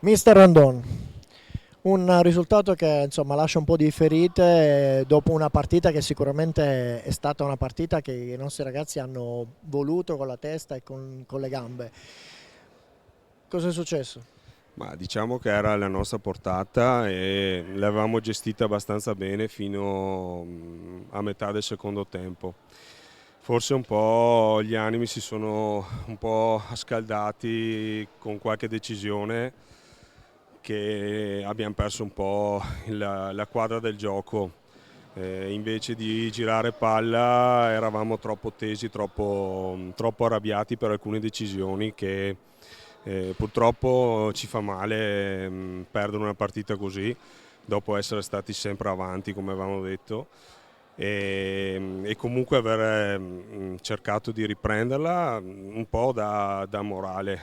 Mister Randon, un risultato che insomma lascia un po' di ferite dopo una partita che sicuramente è stata una partita che i nostri ragazzi hanno voluto con la testa e con le gambe. Cosa è successo? Ma diciamo che era alla nostra portata e l'avevamo gestita abbastanza bene fino a metà del secondo tempo. Forse un po' gli animi si sono un po' scaldati con qualche decisione che abbiamo perso un po' la quadra del gioco. Invece di girare palla eravamo troppo tesi, troppo arrabbiati per alcune decisioni che purtroppo ci fa male perdere una partita così dopo essere stati sempre avanti come avevamo detto e comunque aver cercato di riprenderla un po' da morale.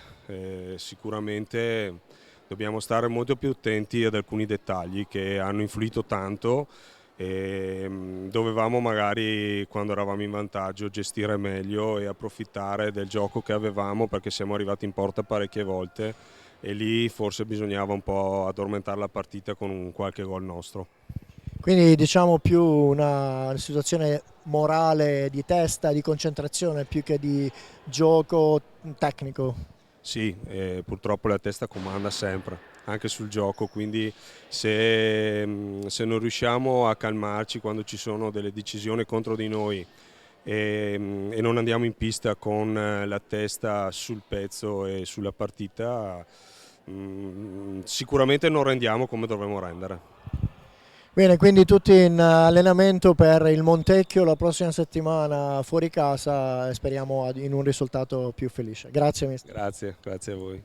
Sicuramente dobbiamo stare molto più attenti ad alcuni dettagli che hanno influito tanto e dovevamo magari quando eravamo in vantaggio gestire meglio e approfittare del gioco che avevamo, perché siamo arrivati in porta parecchie volte e lì forse bisognava un po' addormentare la partita con un qualche gol nostro. Quindi diciamo più una situazione morale di testa, di concentrazione più che di gioco tecnico. Sì, purtroppo la testa comanda sempre, anche sul gioco, quindi se non riusciamo a calmarci quando ci sono delle decisioni contro di noi e non andiamo in pista con la testa sul pezzo e sulla partita, sicuramente non rendiamo come dovremmo rendere. Bene, quindi tutti in allenamento per il Montecchio la prossima settimana fuori casa e speriamo in un risultato più felice. Grazie mister. Grazie, grazie a voi.